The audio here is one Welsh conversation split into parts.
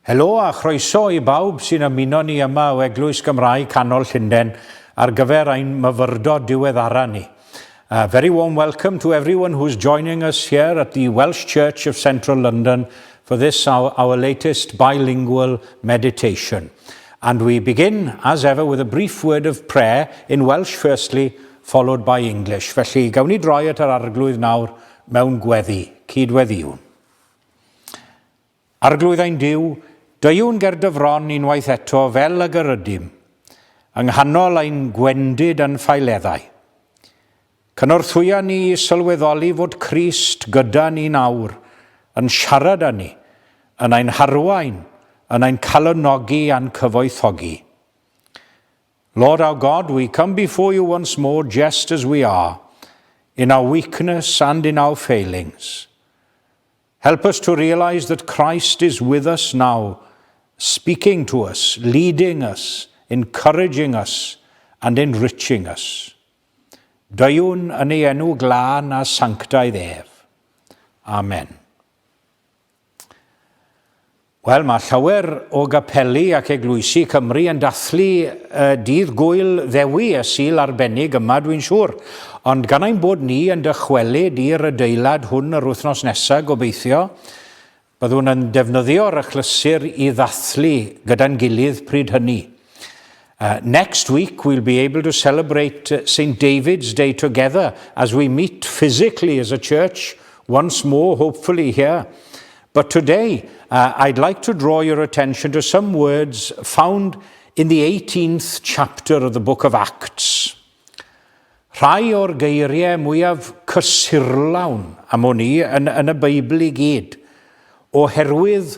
Helo a croeso I bawb sy'n ymuno ni yma o Eglwys Gymraeg Canol Llundain ar gyfer ein Myfyrodod diweddara ni. Very warm welcome to everyone who's joining us here at the Welsh Church of Central London for this, our latest bilingual meditation. And we begin, as ever, with a brief word of prayer in Welsh firstly, followed by English. Felly, gawn ni droi at yr arglwydd nawr mewn gweddi, cydweddiwn. Arglwydd ein Duw, deuwn ger dyfron unwaith eto fel y gyrydym, yng nghanol ein gwendid yn ffaileddau. Cynorthwya ni sylweddoli fod Crist gyda ni nawr, yn siarad â ni, yn ein harwain, yn ein calonogi a'n cyfoethogi. Lord our God, we come before you once more just as we are, in our weakness and in our failings. Help us to realize that Christ is with us now, speaking to us, leading us, encouraging us, and enriching us. Deuwn yn ei enw glân a sanctaidd ef. Amen. Wel, mae llawer o gapeli ac eglwysi Cymru yn dathlu Dydd Gwyl Ddewi y Sul arbennig yma, dwi'n siŵr. Ond gan ein bod ni yn dychwelyd i'r adeilad hwn yr wythnos nesaf gobeithio, byddwn yn defnyddio'r achlysur I ddathlu gyda'n gilydd pryd hynny. Next week, we'll be able to celebrate St. David's Day together as we meet physically as a church once more, hopefully here. But today, I'd like to draw your attention to some words found in the 18th chapter of the book of Acts. Rhai o'r geiriau mwyaf cysurlawn am hwn I yn y Beibl I gyd, oherwydd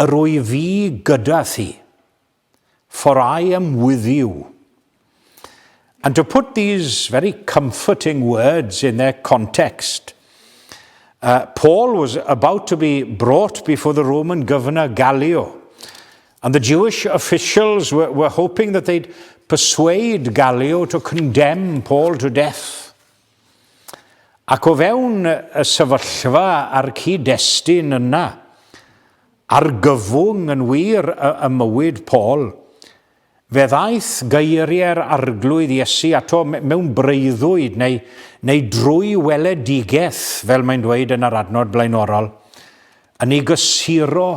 yr wy fi gyda thi. For I am with you. And to put these very comforting words in their context, Paul was about to be brought before the Roman governor Gallio, and the Jewish officials were hoping that they'd persuade Gallio to condemn Paul to death. Ac o fewn y sefyllfa a'r cyd-destun yna, argyfwng yn wir y mywyd Paul, fe ddaeth geiriau'r arglwydd Iesu ato mewn breuddwyd neu drwy weledigaeth, fel mae'n dweud yn yr adnod blaenorol, yn ei gysuro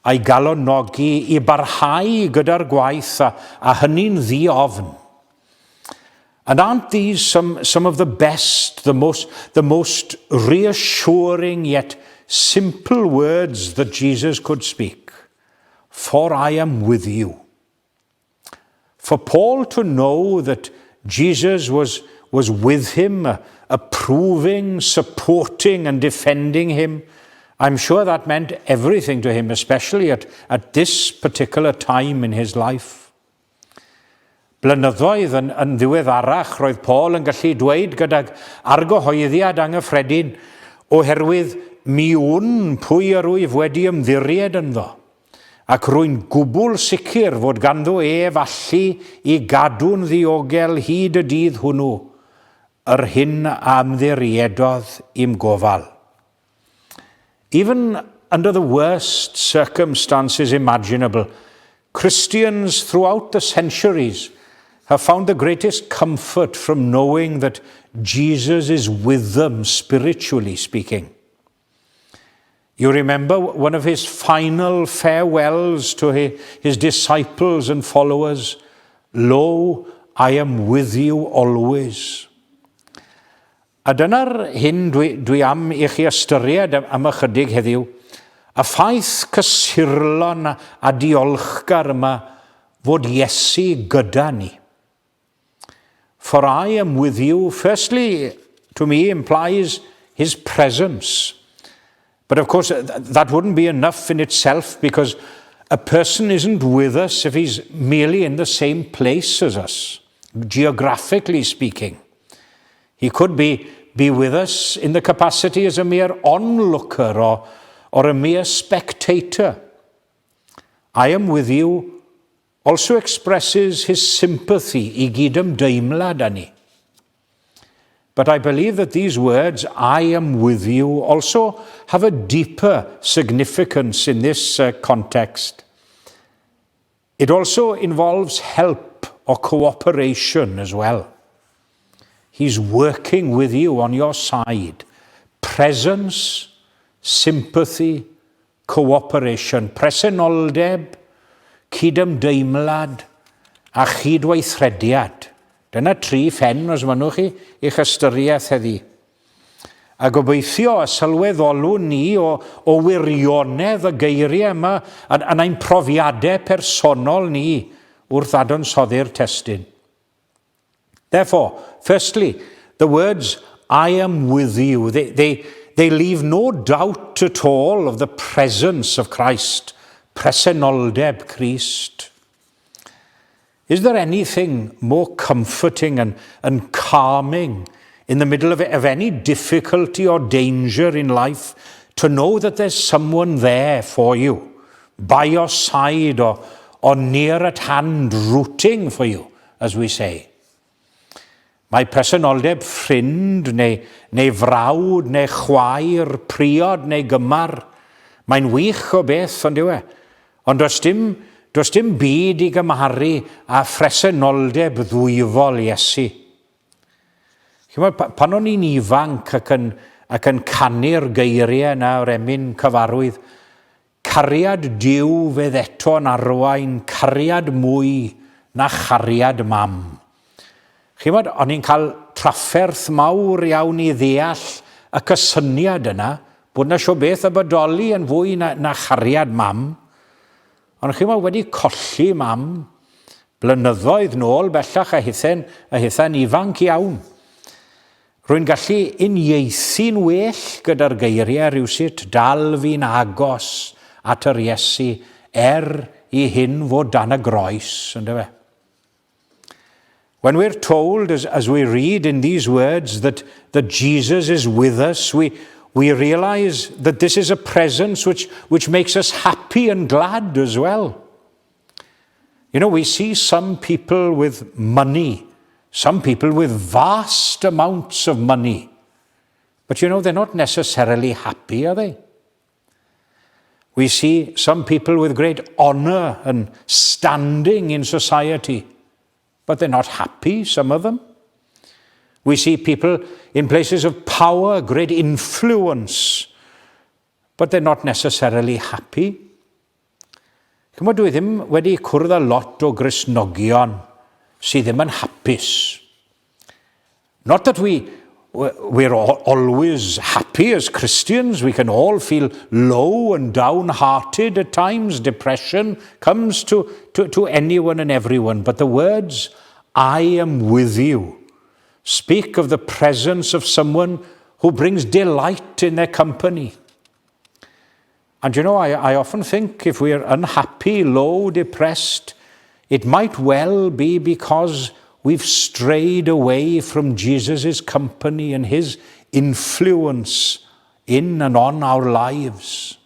a'i galonogi I barhau gyda'r gwaith a hynny'n ddi-ofn. And aren't these some of the best, the most reassuring yet simple words that Jesus could speak? For I am with you. For Paul to know that Jesus was with him, approving, supporting, and defending him, I'm sure that meant everything to him, especially at this particular time in his life. Blynyddoedd yn ddiweddarach roedd Paul yn gallu dweud gydag argyhoeddiad anghyffredin oherwydd mi wn pwy yr wyf wedi ymddiried ynddo, ac rwy'n gwbl sicr fod ganddo fallu I gadw'n ddiogel hyd y dydd hwnnw, yr hyn amddiriedodd I'm gofal. Even under the worst circumstances imaginable, Christians throughout the centuries have found the greatest comfort from knowing that Jesus is with them, spiritually speaking. You remember one of his final farewells to his disciples and followers, Lo, I am with you always. A dyna'r hyn dwi am I chi ystyried am ychydig heddiw, a ffaith cysurlon a diolchgar yma fod Iesu gyda ni. For I am with you, firstly, to me implies his presence. But of course, that wouldn't be enough in itself, because a person isn't with us if he's merely in the same place as us, geographically speaking. He could be with us in the capacity as a mere onlooker or a mere spectator. I am with you also expresses his sympathy I gydymdeimlad â ni. But I believe that these words, I am with you, also have a deeper significance in this context. It also involves help or cooperation as well. He's working with you on your side. Presence, sympathy, cooperation, presenoldeb, cydymdeimlad, a chydweithrediad. Dyna 3 ffen os mynwch chi eich ystyriaeth heddi. A gobeithio y sylweddolwn ni o wirionedd y geiriau yma a'n ein profiadau personol ni wrth adansoddi'r testun. Therefore, firstly, the words, I am with you, they leave no doubt at all of the presence of Christ, presenoldeb Christ. Is there anything more comforting and calming in the middle of any difficulty or danger in life to know that there's someone there for you, by your side or near at hand, rooting for you, as we say? Mae presenoldeb ffrind neu frawd neu chwaer, priod neu gymar. Mae'n wych o beth, ond yw e. Ond does dim byd i gymharu a phresenoldeb ddwyfol Iesu. Pan o'n i'n ifanc ac yn canu'r geiriau yna o'r emyn cyfarwydd, cariad Duw fydd eto'n arwain, cariad mwy na chariad mam. O'n i'n cael trafferth mawr iawn i ddeall y cysyniad yna, bod na sio beth y bodoli yn fwy na chariad mam. Ond wedi colli mam, blynyddoedd nôl bellach a hitha'n ifanc iawn. Rwy'n gallu uniaethu'n well gyda'r geiriau rhywsut, dal fi'n agos at yr Iesu i hyn fod dan y groes, ynddo fe. When we're told, as we read in these words, that Jesus is with us, we realize that this is a presence which makes us happy and glad as well. You know, we see some people with money, some people with vast amounts of money, but you know, they're not necessarily happy, are they? We see some people with great honor and standing in society, but they're not happy, some of them. We see people in places of power, great influence, but they're not necessarily happy. Chymod, dwi ddim wedi cwrdd â lot o Gristnogion sydd ddim yn hapus. Not that we're always happy as Christians. We can all feel low and downhearted at times. Depression comes to anyone and everyone. But the words, I am with you, speak of the presence of someone who brings delight in their company. And you know, I often think if we're unhappy, low, depressed, it might well be because we've strayed away from Jesus' company and his influence in and on our lives.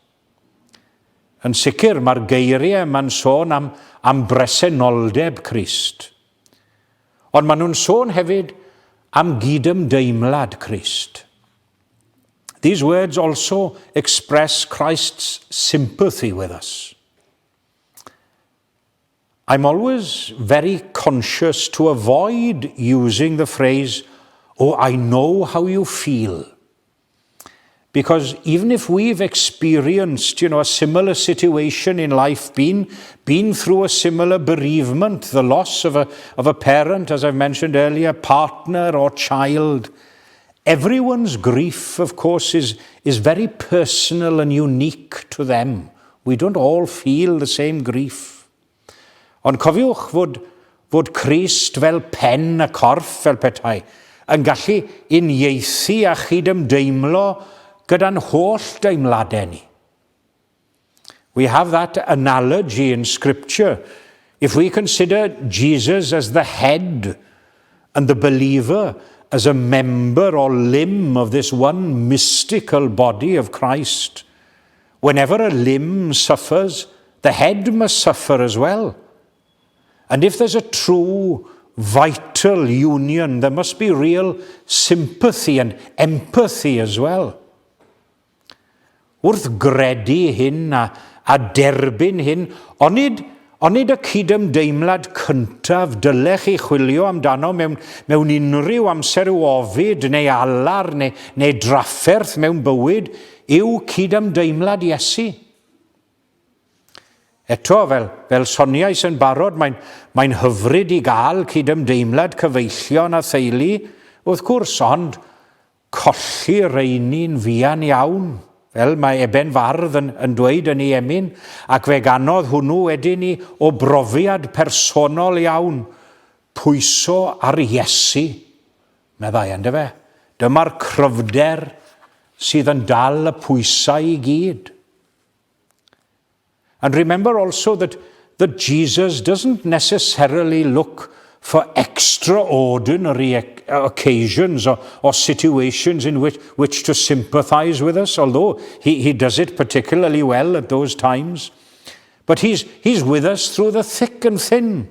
Yn sicr, mae'r geiriau ma'n sôn am bresenoldeb Christ. Ond maen nhw'n sôn hefyd am gydymdeimlad Christ. These words also express Christ's sympathy with us. I'm always very conscious to avoid using the phrase, oh, I know how you feel. Because even if we've experienced, a similar situation in life, been through a similar bereavement, the loss of a parent, as I've mentioned earlier, partner or child, everyone's grief, of course, is very personal and unique to them. We don't all feel the same grief. Ond cofiwch fod Christ fel pen y corff fel petai yn gallu uniaethu a chydymdeimlo gyda'n holl deimladau ni. We have that analogy in Scripture. If we consider Jesus as the head and the believer as a member or limb of this one mystical body of Christ, whenever a limb suffers, the head must suffer as well. And if there's a true vital union. There must be real sympathy and empathy as well. Wrth gredu hyn a derbyn hyn, onid y cydymdeimlad cyntaf dylech chi chwilio amdano mewn unrhyw amser o ofid neu alar neu drafferth mewn bywyd yw cydymdeimlad Iesu. Eto, fel soniais yn barod, mae'n hyfryd i gael cydymdeimlad cyfeillion a theulu, wrth gwrs, ond colli reini'n fuan iawn, fel mae Eben Fardd yn dweud yn ei emyn, ac fe ganodd hwnnw wedyn ni o brofiad personol iawn, pwyso ar Iesu, meddai ynddo fe. Dyma'r cryfder sydd yn dal y pwysau i gyd. And remember also that Jesus doesn't necessarily look for extraordinary occasions or situations in which to sympathize with us, although he does it particularly well at those times. But he's with us through the thick and thin,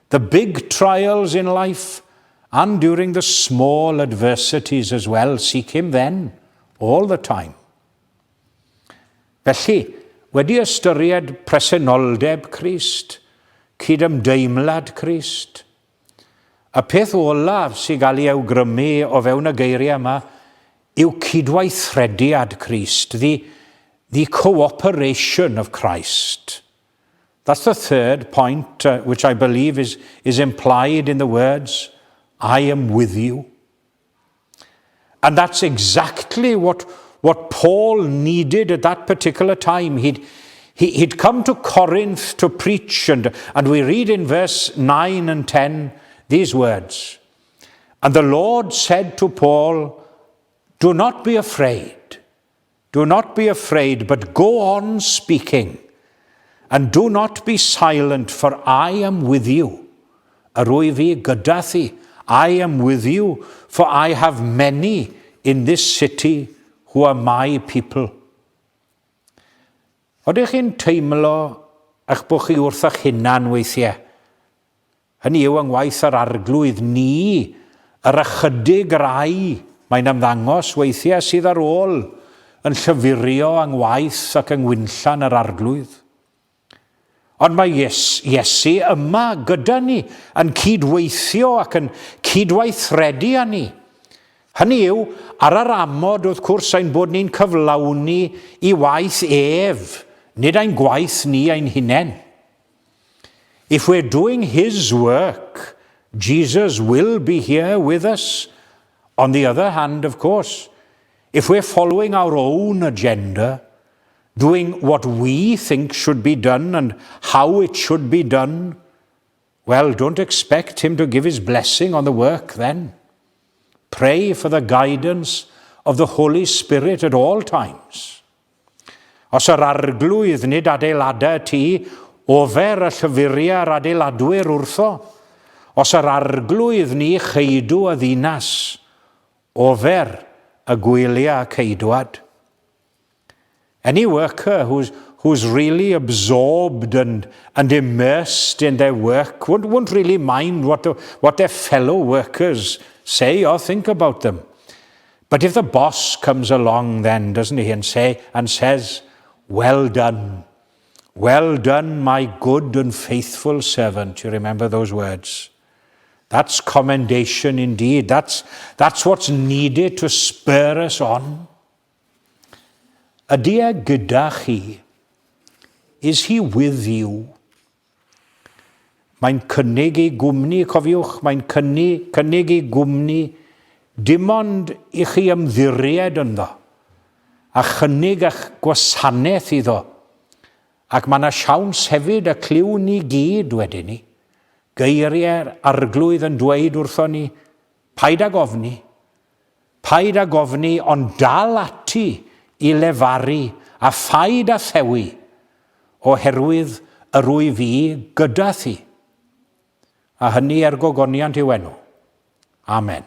the big trials in life, and during the small adversities as well. Seek him then, all the time. Felly, wedi ystyried presenoldeb Crist, cydymdeimlad Crist, y peth olaf sy'n gael ei awgrymu o fewn y geiriau yma yw cydweithrediad Crist, the cooperation of Christ. That's the third point, which I believe is implied in the words, I am with you. And that's exactly what Paul needed at that particular time. He'd come to Corinth to preach, and we read in verse 9 and 10 these words. And the Lord said to Paul, do not be afraid. Do not be afraid, but go on speaking. And do not be silent, for I am with you. Arwy fi gyda thi. I am with you, for I have many in this city who are my people. Odych chi'n teimlo eich bod chi wrth eich hunan weithiau? Hynny yw yngwaith yr arglwydd ni, yr ychydig rai mae'n ymddangos weithiau sydd ar ôl yn llyfurio yngwaith ac yngwynllan yr arglwydd. Ond mae Iesu yma gyda ni, yn cydweithio ac yn cydweithredu â ni. Hynny yw, ar yr amod wrth gwrs ein bod ni'n cyflawni i waith ef, nid ein gwaith ni ein hunain. If we're doing his work, Jesus will be here with us. On the other hand, of course, if we're following our own agenda, doing what we think should be done and how it should be done, well, don't expect him to give his blessing on the work then. Pray for the guidance of the Holy Spirit at all times. Os yr arglwydd nid adeiladau ti, ofer y llyfuriau yr adeiladwyr wrtho. Os yr arglwydd ni cheidw y ddinas, ofer y gwyliau ceidwad. Any worker who's really absorbed and immersed in their work won't really mind what their fellow workers say or think about them. But if the boss comes along then, doesn't he, and says, well done, my good and faithful servant. You remember those words? That's commendation indeed. That's what's needed to spur us on. Ydy e gyda chi? Is he with you? Mae'n cynnig ei gwmni, cofiwch, mae'n cynnig ei gwmni dim ond i chi ymddiried ynddo, a chynnig eich gwasanaeth iddo. Ac mae yna siawns hefyd y cliw ni gyd wedyn ni. Geiriau'r arglwydd yn dweud wrtho ni, paid ag ofni, ond dal ati i lefaru a phaid a thewi, oherwydd yr wy fi gyda thi. A hynny gogoniant i'w enw. Amen.